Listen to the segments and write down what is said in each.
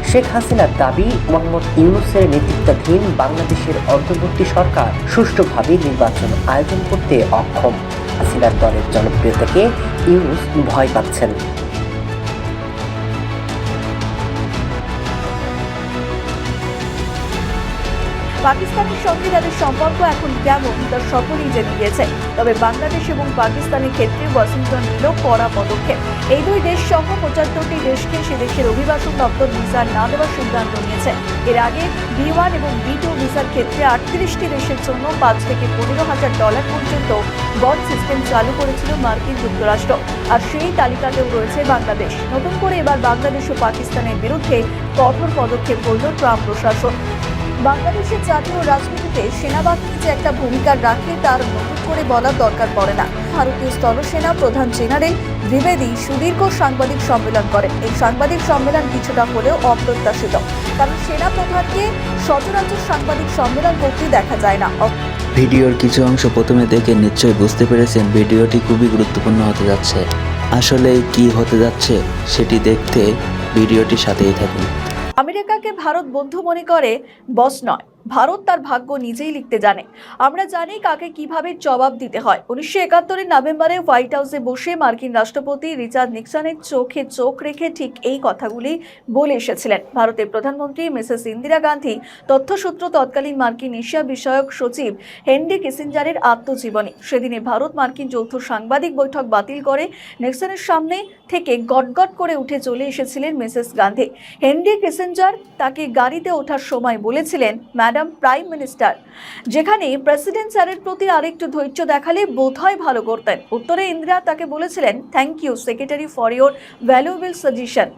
শেখ হাসিনার দাবি, মোহাম্মদ ইউনূসের নেতৃত্বাধীন বাংলাদেশের অন্তর্বর্তী সরকার সুষ্ঠুভাবে নির্বাচন আয়োজন করতে অক্ষম। হাসিনার দলের জনপ্রিয়তাকে ইউনূস ভয় পাচ্ছেন। পাকিস্তানের সঙ্গে তাদের সম্পর্ক এখন কেমন তা সকলেই জেনে গিয়েছে। তবে বাংলাদেশ এবং পাকিস্তানের ক্ষেত্রে ওয়াশিংটন নিল কড়া পদক্ষেপ। এই দুই দেশ সহ ৭৫টি দেশকে সে দেশের অভিবাসন দপ্তর ভিসা না দেওয়ার সিদ্ধান্ত নিয়েছে। এর আগে B1 এবং B2 ভিসার ক্ষেত্রে ৩৮টি দেশের জন্য $৫ থেকে $১৫,০০০ পর্যন্ত বন্ড সিস্টেম চালু করেছিল মার্কিন যুক্তরাষ্ট্র। আর সেই তালিকাতেও রয়েছে বাংলাদেশ। নতুন করে এবার বাংলাদেশ ও পাকিস্তানের বিরুদ্ধে কঠোর পদক্ষেপ করল ট্রাম্প প্রশাসন। বাংলাদেশের জাতীয় রাজনীতিতে সেনাবাহিনী যে একটা ভূমিকা রাখে তার নতুন করে বলার দরকার পড়ে না। ভারতীয় স্থলসেনা প্রধান জেনারেল দ্বিবেদী সুদীর্ঘ সাংবাদিক সম্মেলন করেন। এই সাংবাদিক সম্মেলন কিছুটা হলেও অপ্রত্যাশিত, কারণ সেনা প্রধানকে সচরাচর সাংবাদিক সম্মেলন করতে দেখা যায় না। ভিডিওর কিছু অংশ প্রথমে দেখে নিশ্চয়ই বুঝতে পেরেছেন ভিডিওটি খুবই গুরুত্বপূর্ণ হতে যাচ্ছে। আসলে কি হতে যাচ্ছে সেটি দেখতে ভিডিওটির সাথেই থাকুন। আমেরিকাকে ভারত বন্ধু মনে করে, বস নয়। ভারত তার ভাগ্য নিজেই লিখতে জানে। আমরা জানি কাকে কিভাবে জবাব দিতে হয়। ১৯৭১-এর নভেম্বরে হোয়াইট হাউসে বসে মার্কিন রাষ্ট্রপতি রিচার্ড নিক্সনের চোখে চোখ রেখে ঠিক এই কথাগুলি বলে এসেছিলেন ভারতের প্রধানমন্ত্রী মিসেস ইন্দিরা গান্ধী। তথ্যসূত্র তৎকালীন মার্কিন এশিয়া বিষয়ক সচিব হেনরি কিসিঞ্জারের আত্মজীবনী। সেদিনে ভারত মার্কিন যৌথ সাংবাদিক বৈঠক বাতিল করে নিক্সনের সামনে থেকে গটগট করে উঠে চলে এসেছিলেন মিসেস গান্ধী। হেনরি কিসিঞ্জার তাকে গাড়িতে ওঠার সময় বলেছিলেন, ম্যাডাম প্রাইম মিনিস্টার, যেখানে প্রেসিডেন্ট স্যারের প্রতি আরেকটু ধৈর্য দেখালে বোধহয় ভালো করতেন। উত্তরে ইন্দিরা তাকে বলেছিলেন, thank you secretary for your valuable suggestion.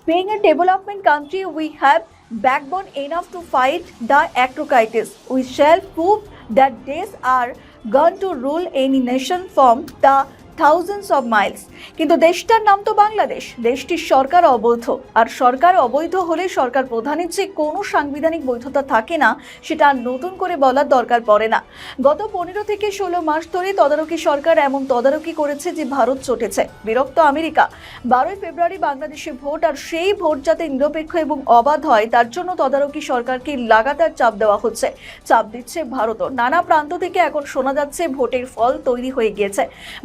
Being a development country, we have backbone enough to fight the atrocities. We shall prove that days are going to rule any nation from the thousands of miles. কিন্তু দেশটার নাম তো বাংলাদেশ। দেশটির সরকার অবৈধ, আর সরকার অবৈধ হলে সরকার প্রধানের যে কোনো সাংবিধানিক বৈধতা থাকে না, সেটা নতুন করে বলার দরকার পড়ে না। গত ১৫ থেকে ১৬ মাস ধরে তদারকি সরকার এমন তদারকি করেছে যে ভারত চটেছে। বিরক্ত আমেরিকা। ১২ই ফেব্রুয়ারি বাংলাদেশে ভোট, আর সেই ভোট যাতে নিরপেক্ষ এবং অবাধ হয় তার জন্য তদারকি সরকারকে লাগাতার চাপ দেওয়া হচ্ছে। চাপ দিচ্ছে ভারতও। নানা প্রান্ত থেকে এখন শোনা যাচ্ছে ভোটের ফল তৈরি হয়ে গিয়েছে।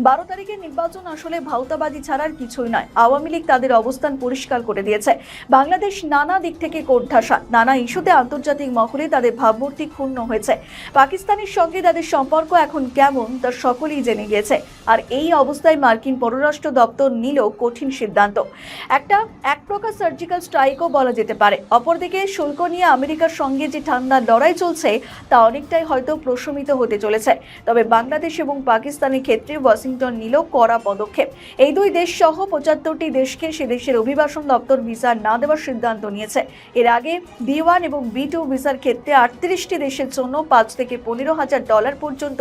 ১২ তারিখের নির্বাচন আসলে ভাউতাবাজি ছাড়ার কিছুই নয়। আওয়ামী লীগ তাদের অবস্থান পরিষ্কার করে দিয়েছে। বাংলাদেশ নানা দিক থেকে কোণঠাসা। নানা ইস্যুতে আন্তর্জাতিক মহলে তাদের ভাবমূর্তি ক্ষুণ্ণ হয়েছে। পাকিস্তানের সঙ্গে তাদের সম্পর্ক এখন কেমন তা সকলেই জেনে গিয়েছে। আর এই অবস্থায় মার্কিন পররাষ্ট্র দপ্তর নিল কঠিন সিদ্ধান্ত। এক প্রকার সার্জিক্যাল স্ট্রাইকও বলা যেতে পারে। অপরদিকে শুল্ক নিয়ে আমেরিকার সঙ্গে যে ঠান্ডা লড়াই চলছে তা অনেকটাই হয়তো প্রশমিত হতে চলেছে। তবে বাংলাদেশ এবং পাকিস্তানের ক্ষেত্রে ওয়াশিংটন নিল কড়া পদক্ষেপ। এই দুই দেশ সহ ৭৫টি দেশকে সে দেশের অভিবাসন দপ্তর ভিসা না দেওয়ার সিদ্ধান্ত নিয়েছে। এর আগে B1 এবং B2 ভিসার ক্ষেত্রে ৩৮টি দেশের জন্য $৫ থেকে $১৫,০০০ পর্যন্ত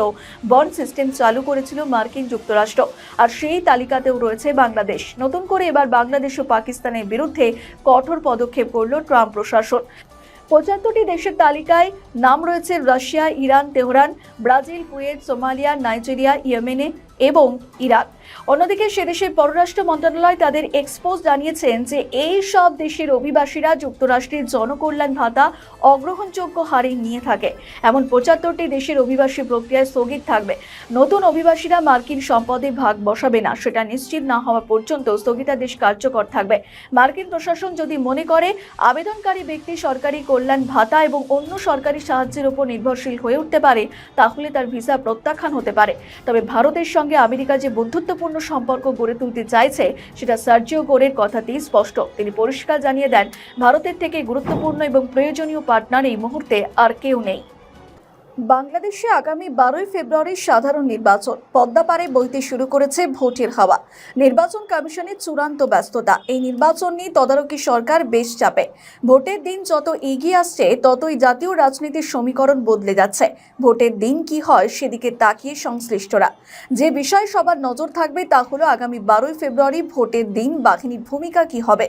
বন্ড সিস্টেম চালু করেছিল মার্কিন যুক্তরাষ্ট্র। আর সেই তালিকাতেও রয়েছে বাংলাদেশ। নতুন করে এবার বাংলাদেশ ও পাকিস্তানের বিরুদ্ধে কঠোর পদক্ষেপ করল ট্রাম্প প্রশাসন। ৭৫টি দেশের তালিকায় নাম রয়েছে Russia, Iran, Tehran, Brazil, Kuwait, Somalia, Nigeria, ইয়েমেনে এবং ইরাক। অন্যদিকে সে দেশের পররাষ্ট্র মন্ত্রণালয় তাদের এক্সপোজ জানিয়েছেন যে এই সব দেশের অভিবাসীরা যুক্তরাষ্ট্রের জনকল্যাণ ভাতা অগ্রহণযোগ্য হারে নিয়ে থাকে। এমন ৭৫টি দেশের অভিবাসী প্রক্রিয়ায় স্থগিত থাকবে। নতুন অভিবাসীরা মার্কিন সম্পদে ভাগ বসাবে না, সেটা নিশ্চিত না হওয়া পর্যন্ত স্থগিতাদেশ কার্যকর থাকবে। মার্কিন প্রশাসন যদি মনে করে আবেদনকারী ব্যক্তি সরকারি কল্যাণ ভাতা এবং অন্য সরকারি সাহায্যের উপর নির্ভরশীল হয়ে উঠতে পারে, তাহলে তার ভিসা প্রত্যাখ্যান হতে পারে। তবে ভারতের সঙ্গে আমেরিকা যে বন্ধুত্বপূর্ণ সম্পর্ক গড়ে তুলতে চাইছে সেটা সার্জিও গোরের কথাতেই স্পষ্ট। তিনি পরিষ্কার জানিয়ে দেন, ভারতের থেকে গুরুত্বপূর্ণ এবং প্রয়োজনীয় পার্টনার এই মুহূর্তে আর কেউ নেই। বাংলাদেশে আগামী ১২ই ফেব্রুয়ারি সাধারণ নির্বাচন। পদ্মাপাড়ে বইতে শুরু করেছে ভোটের হাওয়া। নির্বাচন কমিশনের চূড়ান্ত ব্যস্ততা। এই নির্বাচন নিয়ে তদারকি সরকার বেশ চাপে। ভোটের দিন যত এগিয়ে আসছে ততই জাতীয় রাজনীতির সমীকরণ বদলে যাচ্ছে। ভোটের দিন কি হয় সেদিকে তাকিয়ে সংশ্লিষ্টরা। যে বিষয়ে সবার নজর থাকবে তা হলো আগামী ১২ই ফেব্রুয়ারি ভোটের দিন বাহিনীর ভূমিকা কি হবে।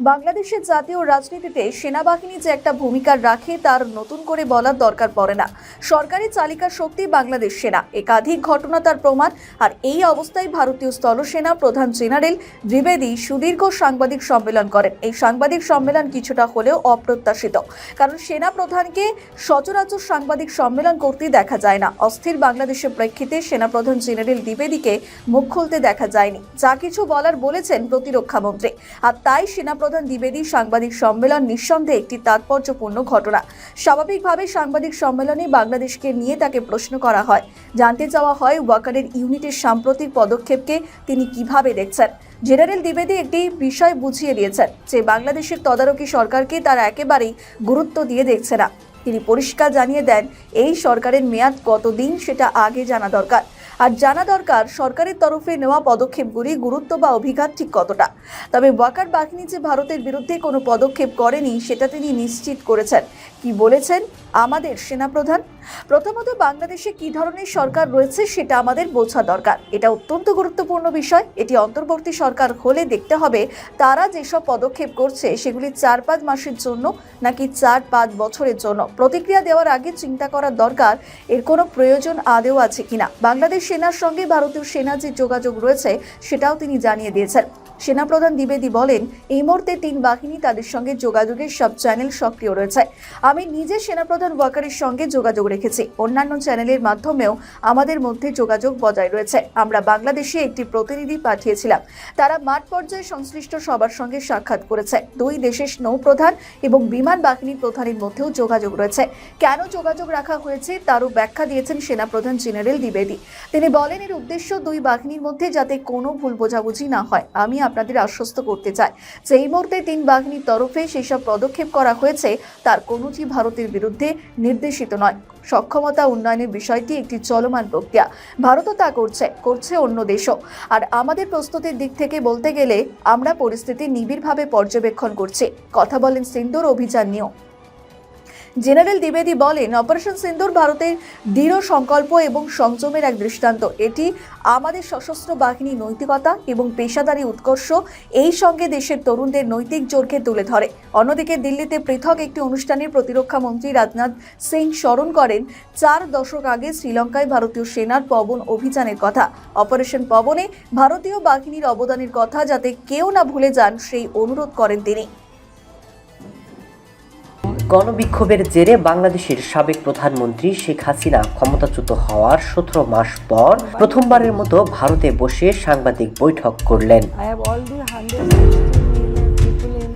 বাংলাদেশের জাতীয় রাজনীতিতে সেনাবাহিনী যে একটা ভূমিকা রাখে তার নতুন করে বলার দরকার পড়ে না। সরকারি চালিকা শক্তি বাংলাদেশ সেনা, একাধিক ঘটনা তার প্রমাণ। আর এই অবস্থায় ভারতীয় স্থলসেনা প্রধান জেনারেল দ্বিবেদী সুদীর্ঘ সাংবাদিক সম্মেলন করেন। এই সাংবাদিক সম্মেলন কিছুটা হলেও অপ্রত্যাশিত, কারণ সেনা প্রধানকে সচরাচর সাংবাদিক সম্মেলন করতে দেখা যায় না। অস্থির বাংলাদেশের প্রেক্ষিতে সেনাপ্রধান জেনারেল দ্বিবেদীকে মুখ খুলতে দেখা যায়নি। যা কিছু বলার বলেছেন প্রতিরক্ষা মন্ত্রী। আর তাই সেনাপ্রধান দ্বিবেদী সাংবাদিক সম্মেলন নিঃসন্দেহে একটি তাৎপর্যপূর্ণ ঘটনা। স্বাভাবিকভাবে সাংবাদিক সম্মেলনে বাংলাদেশকে নিয়ে তাকে প্রশ্ন করা হয়। জানতে চাওয়া হয় ওয়াকারের ইউনিটের সাম্প্রতিক পদক্ষেপকে তিনি কিভাবে দেখছেন। জেনারেল দ্বিবেদী একটি বিষয় বুঝিয়ে দিয়েছেন যে বাংলাদেশের তদারকি সরকারকে তারা একেবারেই গুরুত্ব দিয়ে দেখছে না। তিনি পরিষ্কার জানিয়ে দেন, এই সরকারের মেয়াদ কতদিন সেটা আগে জানা দরকার। আর জানা দরকার সরকারের তরফে নেওয়া পদক্ষেপগুলি গুরুত্ব বা অভিঘাত ঠিক কতটা। তবে ওয়াকার বাহিনী যে ভারতের বিরুদ্ধে কোনো পদক্ষেপ করেনি সেটা তিনি নিশ্চিত করেছেন। কি বলেছেন আমাদের সেনাপ্রধান? প্রথমত, বাংলাদেশে কি ধরনের সরকার রয়েছে সেটা আমাদের বোঝা দরকার। এটা অত্যন্ত গুরুত্বপূর্ণ বিষয়। এটি অন্তর্বর্তী সরকার হলে দেখতে হবে তারা যেসব পদক্ষেপ করছে সেগুলি 4-5 মাসের জন্য নাকি 4-5 বছরের জন্য। প্রতিক্রিয়া দেওয়ার আগে চিন্তা করার দরকার এর কোনো প্রয়োজন আদৌ আছে কিনা। বাংলাদেশ সেনার সঙ্গে ভারতীয় সেনা যে যোগাযোগ রয়েছে সেটাও তিনি জানিয়ে দিয়েছেন। সেনাপ্রধান দ্বিবেদী বলেন, এই মুহূর্তে 3 বাহিনী তাদের সঙ্গে যোগাযোগের সব চ্যানেল সক্রিয় রয়েছে। আমি নিজে সেনাপ্রধান ওয়াকারের সঙ্গে যোগাযোগ রেখেছি। অন্যান্য চ্যানেলের মাধ্যমেও আমাদের মধ্যে যোগাযোগ বজায় রয়েছে। আমরা বাংলাদেশে একটি প্রতিনিধি পাঠিয়েছিলাম। তারা মাঠ পর্যায়ে সংশ্লিষ্ট সবার সঙ্গে সাক্ষাৎ করেছে। 2 দেশের নৌপ্রধান এবং বিমান বাহিনীর প্রধানের মধ্যেও যোগাযোগ রয়েছে। কেন যোগাযোগ রাখা হয়েছে তারও ব্যাখ্যা দিয়েছেন সেনাপ্রধান জেনারেল দ্বিবেদী। তিনি বলেন, এর উদ্দেশ্য 2 বাহিনীর মধ্যে যাতে কোনো ভুল বোঝাবুঝি না হয়। আমি আপনাদের আশ্বস্ত করতে চাই যে এই মুহূর্তে 3 বাহিনীর তরফে সেসব পদক্ষেপ করা হয়েছে তার কোনোটি ভারতের বিরুদ্ধে নির্দেশিত নয়। সক্ষমতা উন্নয়নের বিষয়টি একটি চলমান প্রক্রিয়া। ভারতও তা করছে অন্য দেশও। আর আমাদের প্রস্তুতির দিক থেকে বলতে গেলে আমরা পরিস্থিতি নিবিড়ভাবে পর্যবেক্ষণ করছি। কথা বলেন সিন্দুর অভিযান নিয়েও। জেনারেল দ্বিবেদী বলেন, অপারেশন সিন্দুর ভারতের দৃঢ় সংকল্প এবং সংযমের এক দৃষ্টান্ত। এটি আমাদের সশস্ত্র বাহিনীর নৈতিকতা এবং পেশাদারি উৎকর্ষ, এই সঙ্গে দেশের তরুণদের নৈতিক জোরকে তুলে ধরে। অন্যদিকে দিল্লিতে পৃথক একটি অনুষ্ঠানে প্রতিরক্ষা মন্ত্রী রাজনাথ সিং স্মরণ করেন 4 দশক আগে শ্রীলঙ্কায় ভারতীয় সেনার পবন অভিযানের কথা। অপারেশন পবনে ভারতীয় বাহিনীর অবদানের কথা যাতে কেউ না ভুলে যান সেই অনুরোধ করেন তিনি। গণবিক্ষোভের জেরে বাংলাদেশের সাবেক প্রধানমন্ত্রী শেখ হাসিনা ক্ষমতাচ্যুত হওয়ার 17 মাস পর প্রথমবারের মতো ভারতে বসে সাংবাদিক বৈঠক করলেন।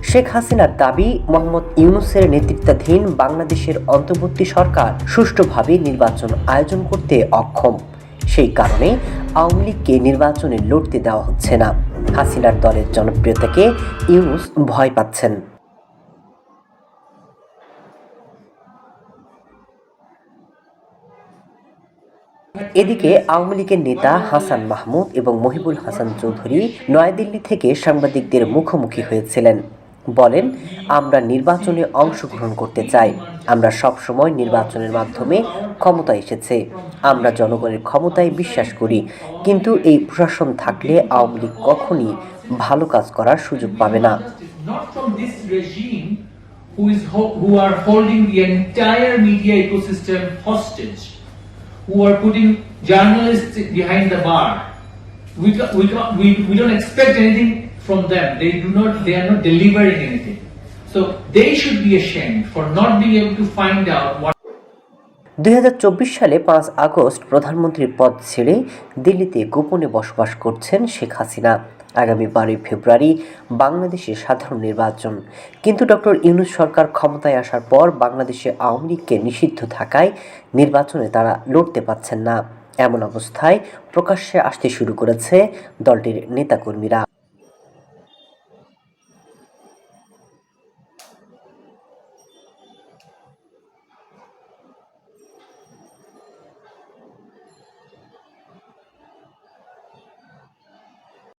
শেখ হাসিনার দাবি, মোহাম্মদ ইউনূসের নেতৃত্বাধীন বাংলাদেশের অন্তর্বর্তী সরকার সুষ্ঠুভাবে নির্বাচন আয়োজন করতে অক্ষম। সেই কারণে আওয়ামী লীগকে নির্বাচনে লড়তে দেওয়া হচ্ছে না। হাসিনার দলের জনপ্রিয়তাকে ইউনূস ভয় পাচ্ছেন। এদিকে আওয়ামী লীগের নেতা হাসান মাহমুদ এবং মহিবুল হাসান চৌধুরী নয়াদিল্লি থেকে সাংবাদিকদের মুখোমুখি হয়েছিলেন। বলেন, আমরা নির্বাচনে অংশগ্রহণ করতে চাই। আমরা সবসময় নির্বাচনের মাধ্যমে ক্ষমতা এসেছে। আমরা জনগণের ক্ষমতায় বিশ্বাস করি, কিন্তু এই প্রশাসন থাকলে আওয়ামী লীগ কখনই ভালো কাজ করার সুযোগ পাবে না। Who are holding the entire media ecosystem hostage, who are putting journalists behind the bar. We don't expect anything from them. They are not delivering anything. So they should be ashamed for not being able to find out what 2024 সালে 5 August প্রধানমন্ত্রীর পদ ছেড়ে দিল্লিতে গোপনে বসবাস করছেন শেখ হাসিনা। আগামী 12 ফেব্রুয়ারি বাংলাদেশে সাধারণ নির্বাচন, কিন্তু ডক্টর ইউনূস সরকার ক্ষমতায় আসার পর বাংলাদেশে আওয়ামী লীগকে নিষিদ্ধ থাকায় নির্বাচনে তারা লড়তে পারছেন না। এমন অবস্থায় প্রকাশ্যে আসতে শুরু করেছে দলটির নেতাকর্মীরা।